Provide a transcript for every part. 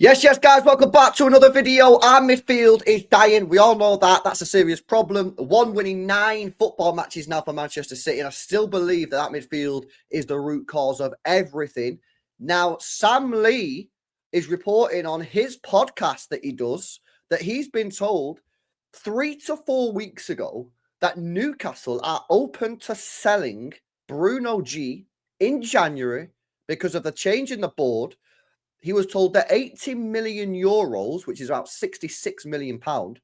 Yes, guys, welcome back to another video. Our midfield is dying. We all know that. That's a serious problem. One winning 9 football matches now for Manchester City, and I still believe that midfield is the root cause of everything. Now, Sam Lee is reporting on his podcast that he does that he's been told 3 to 4 weeks ago that Newcastle are open to selling Bruno G in January because of the change in the board. He was told that 80 million euros, which is about 66 million pound,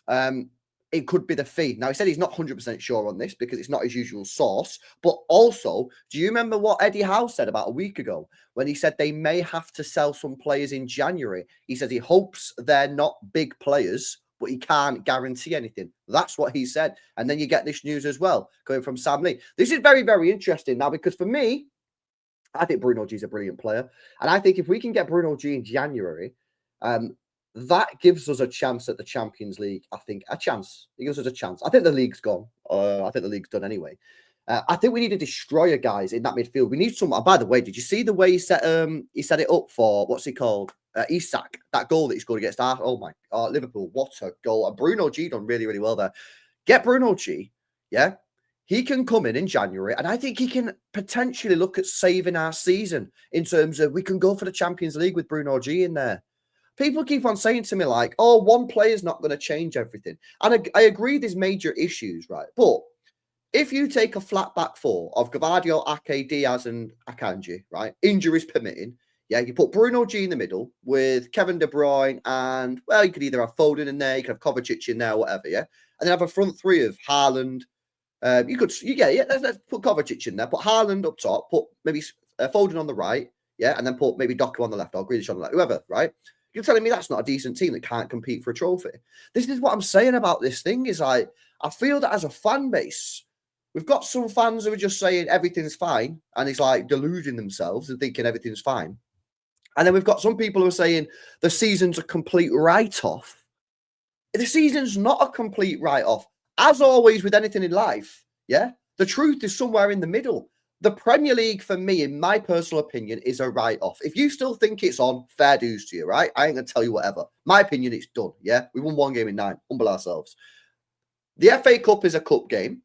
it could be the fee. Now, he said he's not 100% sure on this because it's not his usual source. But also, do you remember what Eddie Howe said about a week ago when he said they may have to sell some players in January? He says he hopes they're not big players, but he can't guarantee anything. That's what he said. And then you get this news as well coming from Sam Lee. This is very, very interesting now because for me, I think Bruno G is a brilliant player. And I think if we can get Bruno G in January, that gives us a chance at the Champions League. I think a chance. It gives us a chance. I think the league's gone. I think the league's done anyway. I think we need a destroyer, guys, in that midfield. We need someone. By the way, did you see the way he set it up for, what's he called? Isak, that goal that he scored against Liverpool. What a goal. And Bruno G done really, really well there. Get Bruno G, yeah? He can come in January, and I think he can potentially look at saving our season in terms of we can go for the Champions League with Bruno G in there. People keep on saying to me like, oh, one player's not going to change everything. And I agree there's major issues, right? But if you take a flat back four of Gvardiol, Ake, Diaz, and Akanji, right, injuries permitting, yeah, you put Bruno G in the middle with Kevin De Bruyne and, well, you could either have Foden in there, you could have Kovacic in there, whatever, yeah? And then have a front three of Haaland, let's put Kovacic in there, put Haaland up top, put maybe Foden on the right, yeah, and then put maybe Doku on the left or Grealish on the left, whoever, right? You're telling me that's not a decent team that can't compete for a trophy. This is what I'm saying about this thing is like, I feel that as a fan base, we've got some fans who are just saying everything's fine and it's like deluding themselves and thinking everything's fine. And then we've got some people who are saying the season's a complete write-off. The season's not a complete write-off. As always with anything in life, yeah, the truth is somewhere in the middle. The Premier League, for me, in my personal opinion, is a write-off. If you still think it's on, fair dues to you, right? I ain't going to tell you whatever. My opinion, it's done, yeah? We won 1 game in 9. Humble ourselves. The FA Cup is a cup game.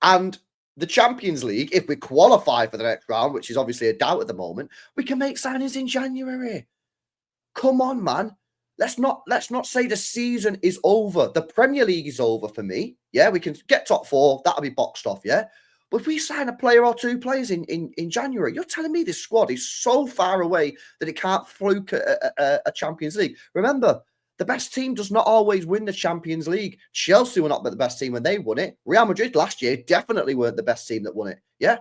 And the Champions League, if we qualify for the next round, which is obviously a doubt at the moment, we can make signings in January. Come on, man. Let's not say the season is over. The Premier League is over for me. Yeah, we can get top 4. That'll be boxed off, yeah? But if we sign a player or 2 players in January, you're telling me this squad is so far away that it can't fluke a Champions League. Remember, the best team does not always win the Champions League. Chelsea were not the best team when they won it. Real Madrid last year definitely weren't the best team that won it. Yeah?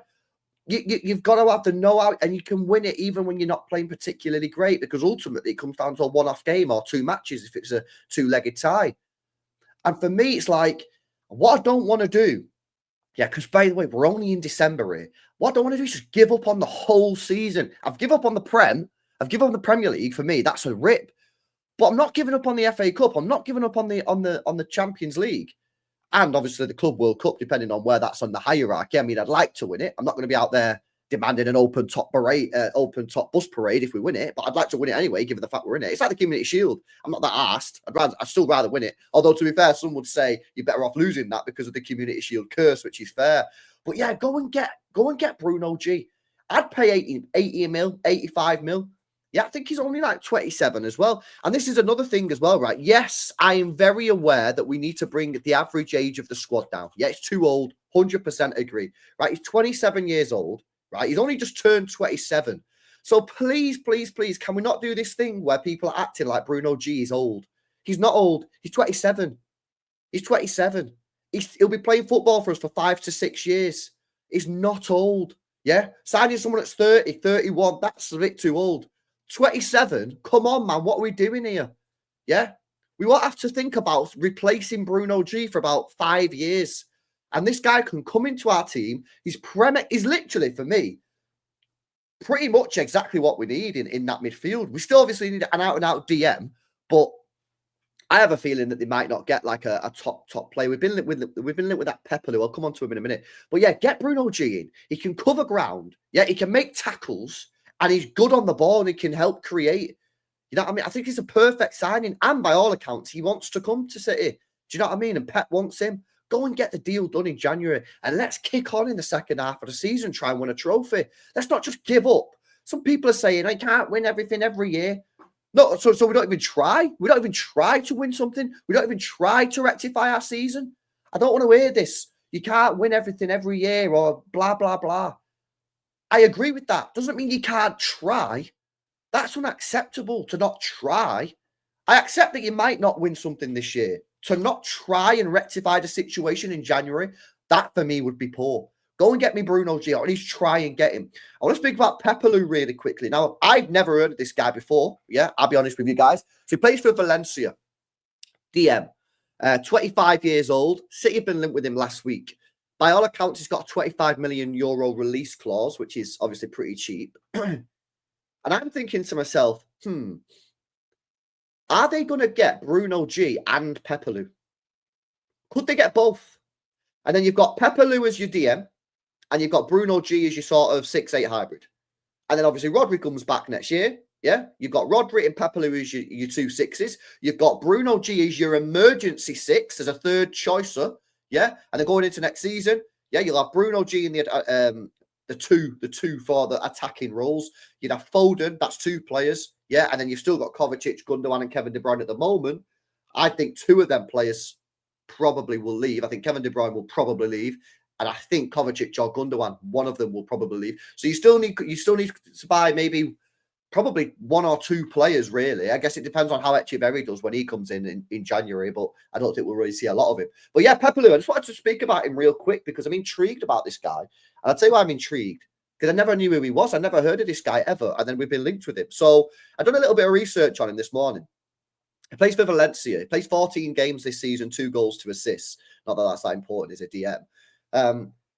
You've got to have the know-how, and you can win it even when you're not playing particularly great, because ultimately it comes down to a one-off game or 2 matches if it's a 2-legged tie. And for me, it's like, what I don't want to do, yeah, because by the way, we're only in December here. What I don't want to do is just give up on the whole season. I've given up on the Prem. I've given up on the Premier League. For me, that's a rip. But I'm not giving up on the FA Cup. I'm not giving up on the Champions League. And obviously the Club World Cup, depending on where that's on the hierarchy. I mean, I'd like to win it. I'm not going to be out there demanding an open top bus parade if we win it, but I'd like to win it anyway, given the fact we're in it. It's like the Community Shield. I'm not that arsed. I'd still rather win it. Although, to be fair, some would say you're better off losing that because of the Community Shield curse, which is fair. But yeah, go and get Bruno G. I'd pay 80 mil, 85 mil. Yeah, I think he's only like 27 as well. And this is another thing as well, right? Yes, I am very aware that we need to bring the average age of the squad down. Yeah, it's too old. 100% agree. Right? He's 27 years old. Right? He's only just turned 27. So please, please, please, can we not do this thing where people are acting like Bruno G is old? He's not old. He's 27. He's 27. He'll be playing football for us for 5 to 6 years. He's not old. Yeah? Signing someone that's 30, 31, that's a bit too old. 27? Come on, man. What are we doing here? Yeah? We won't have to think about replacing Bruno G for about 5 years. And this guy can come into our team. He's literally, for me, pretty much exactly what we need in that midfield. We still obviously need an out-and-out DM, but I have a feeling that they might not get like a top player. We've been linked with that Pepo Lu. I'll come on to him in a minute. But yeah, get Bruno G in. He can cover ground. Yeah, he can make tackles, and he's good on the ball, and he can help create. You know what I mean? I think he's a perfect signing. And by all accounts, he wants to come to City. Do you know what I mean? And Pep wants him. Go and get the deal done in January. And let's kick on in the second half of the season, try and win a trophy. Let's not just give up. Some people are saying, I can't win everything every year. No, so we don't even try. We don't even try to win something. We don't even try to rectify our season. I don't want to hear this. You can't win everything every year or blah, blah, blah. I agree with that. Doesn't mean you can't try. That's unacceptable to not try. I accept that you might not win something this year. To not try and rectify the situation in January, that for me would be poor. Go and get me Bruno G, or at least try and get him. I want to speak about Pepo Lu really quickly. Now, I've never heard of this guy before. Yeah, I'll be honest with you guys. So he plays for Valencia. DM. 25 years old. City have been linked with him last week. By all accounts, he's got a 25 million euro release clause, which is obviously pretty cheap. And I'm thinking to myself, are they going to get Bruno G and Pepo Lu? Could they get both? And then you've got Pepo Lu as your DM, and you've got Bruno G as your sort of 6-8 hybrid. And then obviously Rodri comes back next year. Yeah, you've got Rodri and Pepo Lu as your 2 6s. You've got Bruno G as your emergency 6 as a third choicer. Yeah, and then going into next season, yeah, you'll have Bruno G in the two for the attacking roles. You'd have Foden, that's 2 players. Yeah, and then you've still got Kovacic, Gundogan, and Kevin De Bruyne at the moment. I think 2 of them players probably will leave. I think Kevin De Bruyne will probably leave, and I think Kovacic or Gundogan, one of them will probably leave. So you still need to buy maybe probably 1 or 2 players, really. I guess it depends on how Echeverri does when he comes in January, but I don't think we'll really see a lot of him. But yeah, Pepo Lu, I just wanted to speak about him real quick because I'm intrigued about this guy. And I'll tell you why I'm intrigued. Because I never knew who he was. I never heard of this guy ever. And then we've been linked with him. So I've done a little bit of research on him this morning. He plays for Valencia. He plays 14 games this season, 2 goals, 2 assists. Not that that's that important as a DM.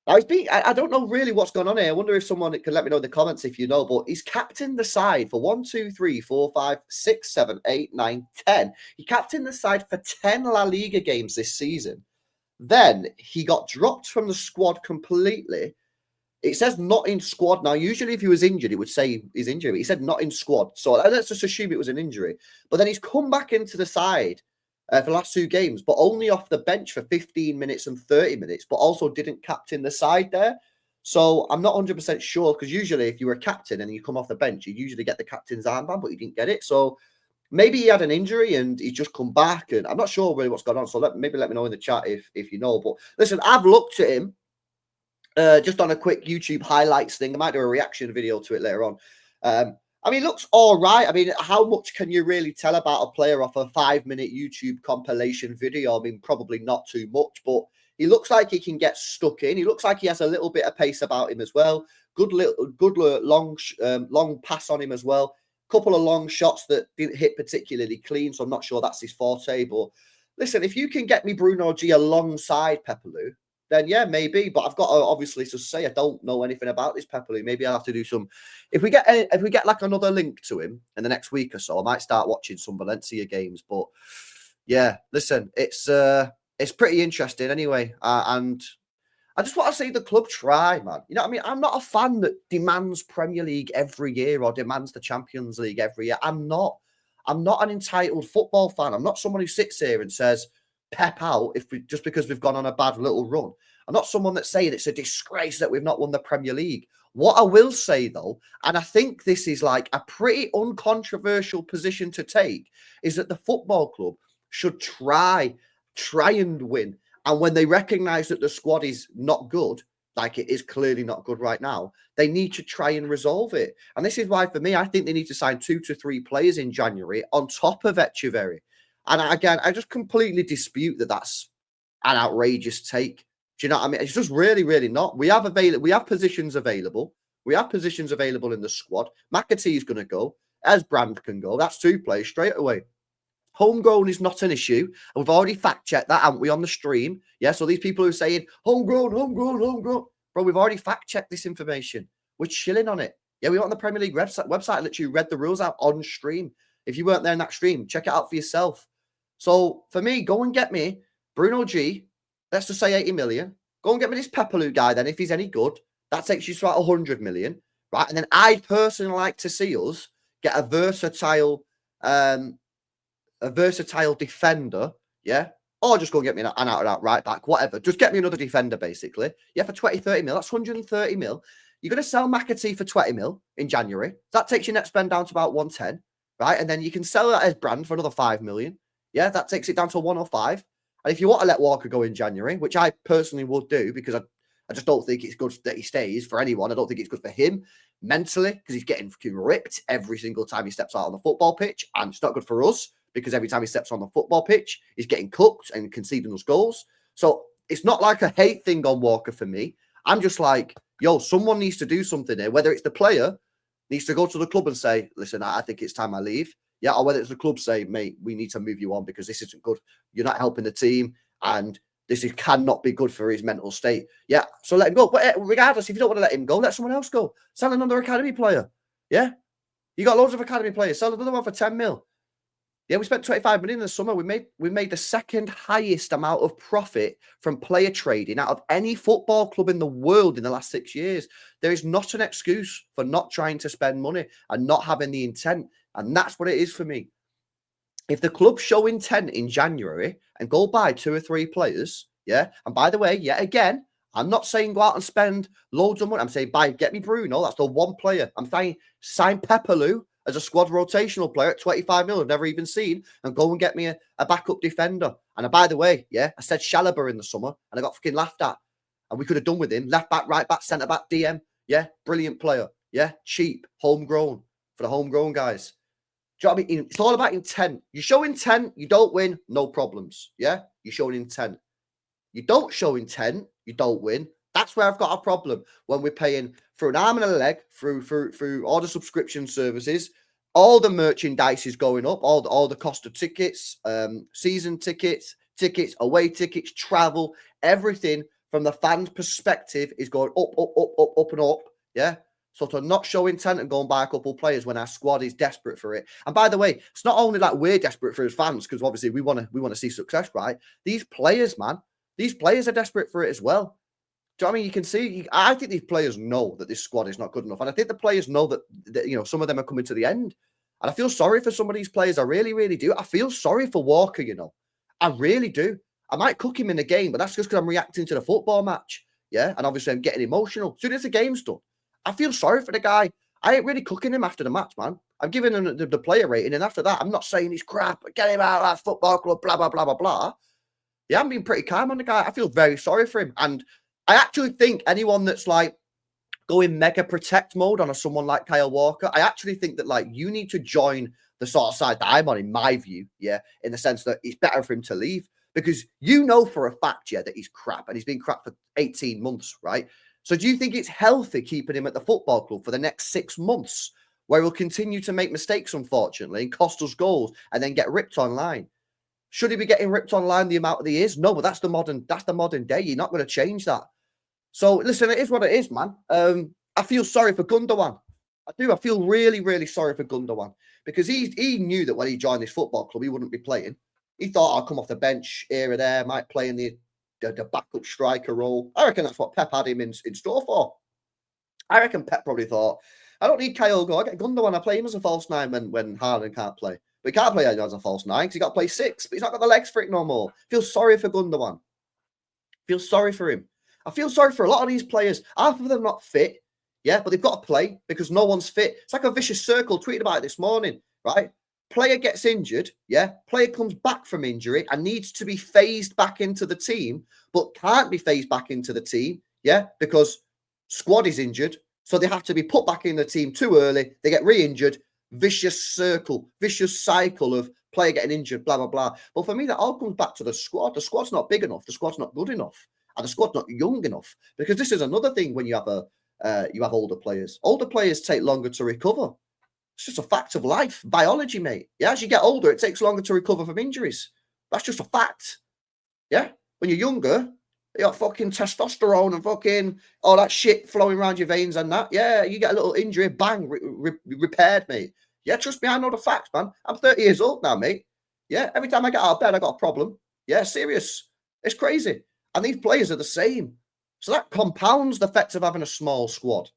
I don't know really what's going on here. I wonder if someone can let me know in the comments if you know, but he's captained the side for 1, 2, 3, 4, 5, 6, 7, 8, 9, 10. He captained the side for 10 La Liga games this season. Then he got dropped from the squad completely. It says not in squad. Now, usually if he was injured, it would say he's injured. But he said not in squad. So let's just assume it was an injury. But then he's come back into the side for the last 2 games, but only off the bench for 15 minutes and 30 minutes, but also didn't captain the side there. So I'm not 100% sure, because usually if you were a captain and you come off the bench, you usually get the captain's armband, but you didn't get it. So maybe he had an injury and he's just come back, and I'm not sure really what's going on. So maybe let me know in the chat if you know. But listen, I've looked at him just on a quick YouTube highlights thing. I might do a reaction video to it later on. I mean, it looks all right. I mean, how much can you really tell about a player off a 5-minute YouTube compilation video? I mean, probably not too much, but he looks like he can get stuck in. He looks like he has a little bit of pace about him as well. Good long pass on him as well. Couple of long shots that didn't hit particularly clean, so I'm not sure that's his forte. But listen, if you can get me Bruno G alongside Pepo Lu, then yeah, maybe. But I've got to obviously to say I don't know anything about this Pepo Lu. Maybe I'll have to do some. If we get like another link to him in the next week or so, I might start watching some Valencia games. But yeah, listen, it's pretty interesting anyway. And I just want to see the club try, man. You know what I mean? I'm not a fan that demands Premier League every year or demands the Champions League every year. I'm not an entitled football fan. I'm not someone who sits here and says Pep out just because we've gone on a bad little run. I'm not someone that's saying it's a disgrace that we've not won the Premier League. What I will say, though, and I think this is like a pretty uncontroversial position to take, is that the football club should try and win. And when they recognise that the squad is not good, like it is clearly not good right now, they need to try and resolve it. And this is why, for me, I think they need to sign 2 to 3 players in January on top of Echeverri. And again, I just completely dispute that that's an outrageous take. Do you know what I mean? It's just really, really not. We have positions available. We have positions available in the squad. McAtee's going to go. Esbrand can go. That's 2 players straight away. Homegrown is not an issue. And we've already fact-checked that, haven't we, on the stream? Yeah, so these people who are saying, homegrown. Bro, we've already fact-checked this information. We're chilling on it. Yeah, we went on the Premier League website literally read the rules out on stream. If you weren't there in that stream, check it out for yourself. So, for me, go and get me Bruno G. Let's just say 80 million. Go and get me this Pepo Lu guy then, if he's any good. That takes you to about 100 million. Right? And then I'd personally like to see us get a versatile a versatile defender, yeah, or just go and get me an out-and-out right back, whatever. Just get me another defender, basically. Yeah, for 20, 30 mil. That's 130 mil. You're going to sell McAtee for 20 mil in January. That takes your net spend down to about 110, right? And then you can sell that as brand for another 5 million. Yeah, that takes it down to 105. And if you want to let Walker go in January, which I personally would do because I just don't think it's good that he stays for anyone. I don't think it's good for him mentally because he's getting fucking ripped every single time he steps out on the football pitch. And it's not good for us because every time he steps on the football pitch, he's getting cooked and conceding us goals. So it's not like a hate thing on Walker for me. I'm just like, yo, someone needs to do something here. Whether it's the player needs to go to the club and say, listen, I think it's time I leave. Yeah, or whether it's the club say, mate, we need to move you on because this isn't good. You're not helping the team and this cannot be good for his mental state. Yeah, so let him go. But regardless, if you don't want to let him go, let someone else go. Sell another academy player. Yeah, you got loads of academy players. Sell another one for 10 mil. Yeah, we spent 25 million in the summer. We made the second highest amount of profit from player trading out of any football club in the world in the last 6 years. There is not an excuse for not trying to spend money and not having the intent. And that's what it is for me. If the club show intent in January and go buy 2 or 3 players, yeah, and by the way, yet again, I'm not saying go out and spend loads of money. I'm saying get me Bruno. That's the one player. I'm saying sign Pepo Lu as a squad rotational player at 25 mil I've never even seen and go and get me a backup defender. And by the way, yeah, I said Chalobah in the summer and I got fucking laughed at. And we could have done with him. Left back, right back, centre back, DM. Yeah, brilliant player. Yeah, cheap, homegrown for the homegrown guys. Do you know what I mean? It's all about intent. You show intent, you don't win, no problems. Yeah, you show an intent. You don't show intent, you don't win. That's where I've got a problem when we're paying for an arm and a leg through all the subscription services. All the merchandise is going up, all the cost of tickets, season tickets, away tickets, travel, everything from the fan's perspective is going up and up. Yeah. So to not show intent and go and buy a couple of players when our squad is desperate for it. And by the way, it's not only like we're desperate for as fans, because obviously we want to see success, right? These players, man, these players are desperate for it as well. Do you know what I mean? You can see, I think these players know that this squad is not good enough. And I think the players know that you know, some of them are coming to the end. And I feel sorry for some of these players. I really, really do. I feel sorry for Walker, you know. I really do. I might cook him in the game, but that's just because I'm reacting to the football match. Yeah. And obviously I'm getting emotional. As soon as the game's done, I feel sorry for the guy. I ain't really cooking him after the match, man. I'm giving him the player rating. And after that, I'm not saying he's crap. Get him out of that football club, blah, blah, blah, blah, blah. Yeah, I'm being pretty calm on the guy. I feel very sorry for him. And I actually think anyone that's like going mega protect mode on someone like Kyle Walker, I actually think that like you need to join the sort of side that I'm on, in my view, yeah, in the sense that it's better for him to leave because you know for a fact, yeah, that he's crap and he's been crap for 18 months, right? So do you think it's healthy keeping him at the football club for the next 6 months where he'll continue to make mistakes, unfortunately, and cost us goals and then get ripped online? Should he be getting ripped online the amount that he is? No, but that's the modern day. You're not going to change that. So listen, it is what it is, man. I feel sorry for Gundogan. I do. I feel really, really sorry for Gundogan because he knew that when he joined this football club, he wouldn't be playing. He thought I'll come off the bench here or there, might play in the backup striker role. I reckon that's what Pep had him in store for. I reckon Pep probably thought, I don't need Kyle Go. I get Gundogan. I play him as a false nine when Haaland can't play. But he can't play as a false nine because he got to play 6. But he's not got the legs for it no more. Feel sorry for Gundogan. Feel sorry for him. I feel sorry for a lot of these players. Half of them not fit, yeah, but they've got to play because no one's fit. It's like a vicious circle. Tweeted about it this morning, right? Player gets injured, yeah. Player comes back from injury and needs to be phased back into the team, but can't be phased back into the team, yeah, because squad is injured. So they have to be put back in the team too early. They get re-injured. Vicious circle, vicious cycle of player getting injured, blah, blah, blah. But for me, that all comes back to the squad. The squad's not big enough. The squad's not good enough. And the squad's not young enough. Because this is another thing when you have older players. Older players take longer to recover. It's just a fact of life. Biology, mate. Yeah, as you get older, it takes longer to recover from injuries. That's just a fact. Yeah? When you're younger, you got fucking testosterone and fucking all that shit flowing around your veins and that. Yeah, you get a little injury, bang, repaired, mate. Yeah, trust me, I know the facts, man. I'm 30 years old now, mate. Yeah, every time I get out of bed, I got a problem. Yeah, serious. It's crazy. And these players are the same. So that compounds the effect of having a small squad.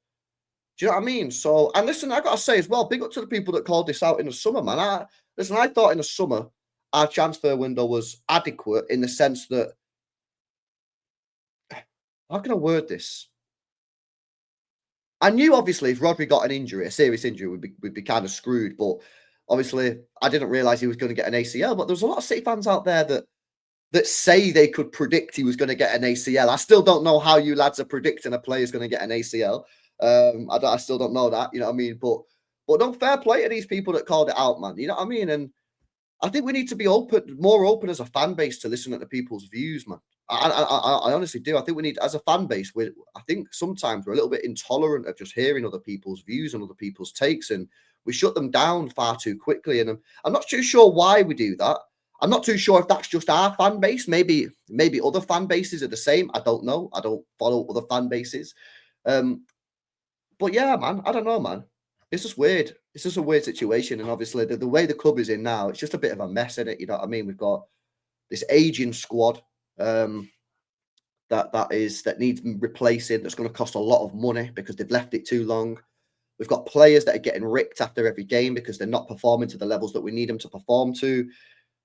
Do you know what I mean? So, and listen, I gotta say as well, big up to the people that called this out in the summer, man. I thought in the summer our transfer window was adequate in the sense that, how can I word this? I knew obviously if Rodri got an injury, a serious injury, we'd be kind of screwed. But obviously, I didn't realize he was going to get an ACL. But there's a lot of City fans out there that say they could predict he was going to get an ACL. I still don't know how you lads are predicting a player's going to get an ACL. I still don't know that. You know what I mean? But don't fair play to these people that called it out, man. You know what I mean? And I think we need to be more open as a fan base to listen to people's views, man. I honestly do. I think we need, as a fan base, I think sometimes we're a little bit intolerant of just hearing other people's views and other people's takes, and we shut them down far too quickly. And I'm not too sure why we do that. I'm not too sure if that's just our fan base. Maybe other fan bases are the same. I don't know. I don't follow other fan bases. But yeah, man, I don't know, man. It's just weird. It's just a weird situation, and obviously the way the club is in now, it's just a bit of a mess in it. You know what I mean? We've got this aging squad that needs replacing. That's going to cost a lot of money because they've left it too long. We've got players that are getting ripped after every game because they're not performing to the levels that we need them to perform to.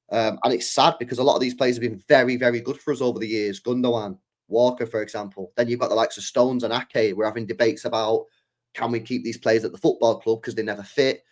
And it's sad because a lot of these players have been very, very good for us over the years. Gundogan, Walker, for example. Then you've got the likes of Stones and Ake. We're having debates about, can we keep these players at the football club because they never fit?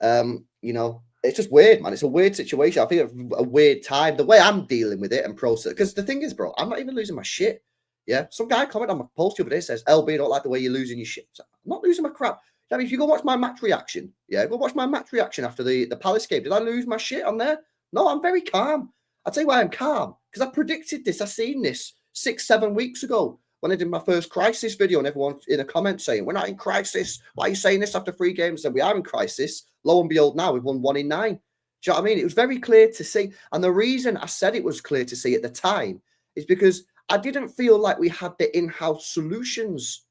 It's just weird, man. It's a weird situation. I think it's a weird time. The way I'm dealing with it and process, because the thing is, bro, I'm not even losing my shit. Yeah. Some guy commented on my post the other day, says, LB, I don't like the way you're losing your shit. I'm not losing my crap. I mean, if you go watch my match reaction, go watch my match reaction after the Palace game. Did I lose my shit on there? No, I'm very calm. I'll tell you why I'm calm. Because I predicted this. I seen this 6-7 weeks ago when I did my first crisis video, and everyone in a comment saying, we're not in crisis. Why are you saying this after 3 games? And we are in crisis. Lo and behold, now we've won 1 in 9. Do you know what I mean? It was very clear to see. And the reason I said it was clear to see at the time is because I didn't feel like we had the in-house solutions.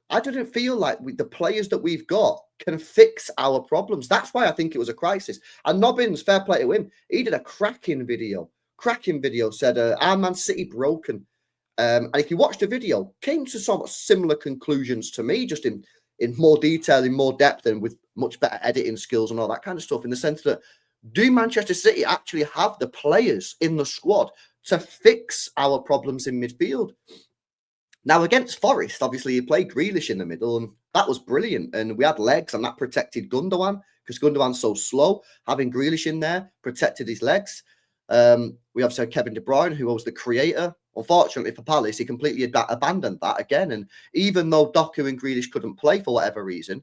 I didn't feel like the players that we've got can fix our problems. That's why I think it was a crisis. And Nobbins, fair play to him, he did a cracking video. Said, our Man City broken. And if you watch the video, came to some similar conclusions to me, just in more detail, in more depth, and with much better editing skills and all that kind of stuff, in the sense that, do Manchester City actually have the players in the squad to fix our problems in midfield? Now, against Forest, obviously, he played Grealish in the middle, and that was brilliant. And we had legs, and that protected Gundogan, because Gundogan's so slow. Having Grealish in there protected his legs. We obviously had Kevin De Bruyne, who was the creator. Unfortunately for Palace, he completely abandoned that again. And even though Doku and Grealish couldn't play for whatever reason,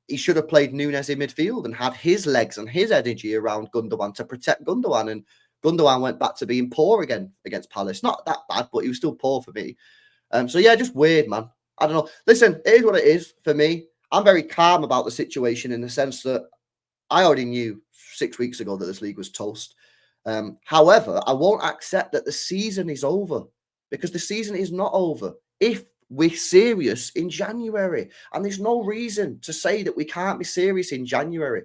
he should have played Nunes in midfield and had his legs and his energy around Gundogan to protect Gundogan. And Gundogan went back to being poor again against Palace. Not that bad, but he was still poor for me. So yeah, just weird, man. I don't know. Listen, it is what it is for me. I'm very calm about the situation in the sense that I already knew 6 weeks ago that this league was toast. However, I won't accept that the season is over, because the season is not over if we're serious in January. And there's no reason to say that we can't be serious in January.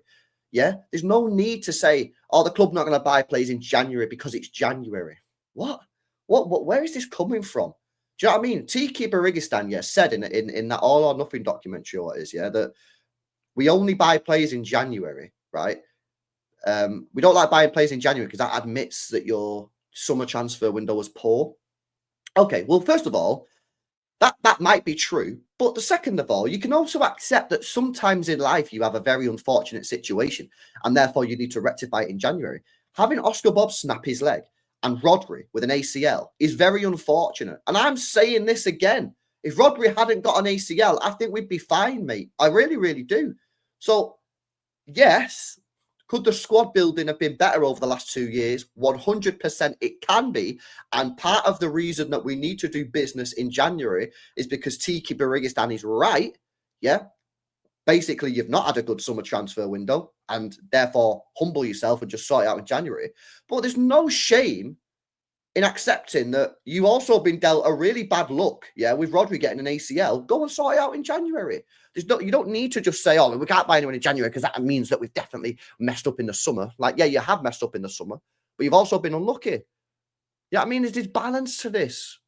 Yeah, there's no need to say, oh, the club not going to buy players in January because it's January. What? Where is this coming from? Do you know what I mean? Tiki Barigistan, said in that All or Nothing documentary, or what it is, that we only buy players in January, right? We don't like buying players in January because that admits that your summer transfer window was poor. Okay, well, first of all, that might be true. But the second of all, you can also accept that sometimes in life you have a very unfortunate situation, and therefore you need to rectify it in January. Having Oscar Bob snap his leg and Rodri with an ACL is very unfortunate. And I'm saying this again. If Rodri hadn't got an ACL, I think we'd be fine, mate. I really, really do. So, yes, could the squad building have been better over the last 2 years? 100% it can be. And part of the reason that we need to do business in January is because Tiki Barigistan is right. Yeah. Basically, you've not had a good summer transfer window, and therefore humble yourself and just sort it out in January. But there's no shame in accepting that you also been dealt a really bad look, with Rodri getting an ACL. Go and sort it out in January. You don't need to just say, oh, we can't buy anyone in January because that means that we've definitely messed up in the summer. Like, yeah, you have messed up in the summer, but you've also been unlucky. Yeah, I mean, there's balance to this.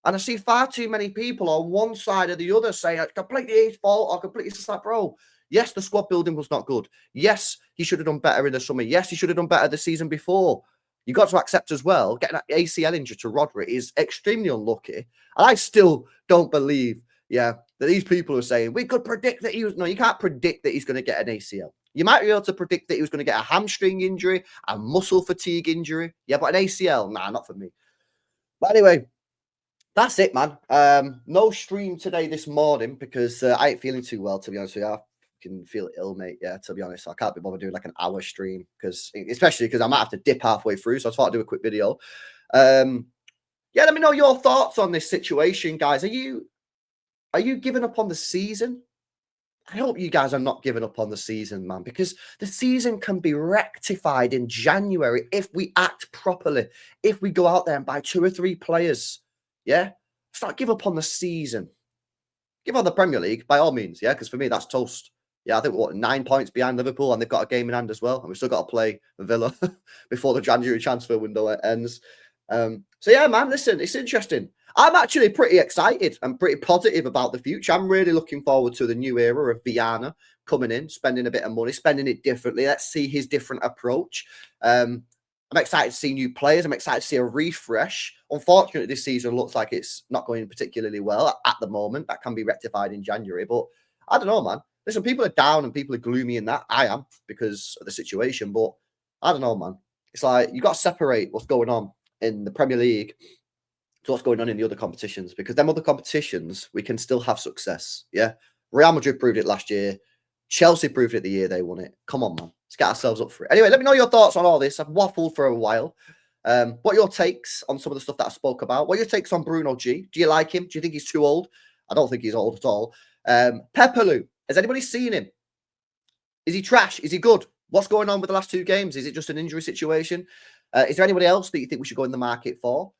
And I see far too many people on one side or the other saying it's completely his fault or completely. It's just like, bro, yes, the squad building was not good. Yes, he should have done better in the summer. Yes, he should have done better the season before. You got to accept as well, getting an ACL injury to Rodri is extremely unlucky. And I still don't believe, that these people are saying we could predict that he was. No, you can't predict that he's going to get an ACL. You might be able to predict that he was going to get a hamstring injury, a muscle fatigue injury. Yeah, but an ACL, nah, not for me. But anyway, that's it, man. No stream today this morning because I ain't feeling too well, to be honest with you. I can feel ill, mate. Yeah, to be honest. I can't be bothered doing like an hour stream especially because I might have to dip halfway through. So I thought I'd do a quick video. Let me know your thoughts on this situation, guys. Are you giving up on the season? I hope you guys are not giving up on the season, man, because the season can be rectified in January if we act properly, if we go out there and buy 2 or 3 players. Yeah? Let's not give up on the season. Give on the Premier League, by all means, yeah, because for me, that's toast. Yeah, I think we're 9 points behind Liverpool, and they've got a game in hand as well, and we've still got to play Villa before the January transfer window ends. So yeah, man, listen, it's interesting. I'm actually pretty excited and pretty positive about the future. I'm really looking forward to the new era of Viana coming in, spending a bit of money, spending it differently. Let's see his different approach. I'm excited to see new players. I'm excited to see a refresh. Unfortunately, this season looks like it's not going particularly well at the moment. That can be rectified in January. But I don't know, man. Listen, people are down and people are gloomy in that. I am because of the situation. But I don't know, man. It's like you got to separate what's going on in the Premier League to what's going on in the other competitions, because them other competitions we can still have success. Yeah, Real Madrid proved it last year. Chelsea proved it the year they won it. Come on, man, let's get ourselves up for it. Anyway, let me know your thoughts on all this. I've waffled for a while. What are your takes on some of the stuff that I spoke about? What are your takes on Bruno G? Do you like him? Do you think he's too old? I don't think he's old at all. Pepo Lu, has anybody seen him? Is he trash? Is he good? What's going on with the last 2 games? Is it just an injury situation? Is there anybody else that you think we should go in the market for?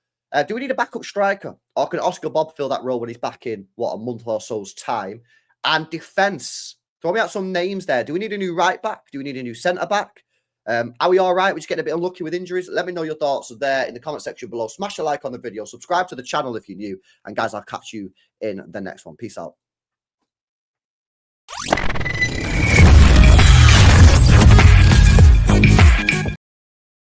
Do we need a backup striker? Or can Oscar Bob fill that role when he's back in, a month or so's time? And defence. Throw me out some names there. Do we need a new right back? Do we need a new centre back? Are we all right? We're just getting a bit unlucky with injuries. Let me know your thoughts there in the comment section below. Smash a like on the video. Subscribe to the channel if you're new. And guys, I'll catch you in the next one. Peace out.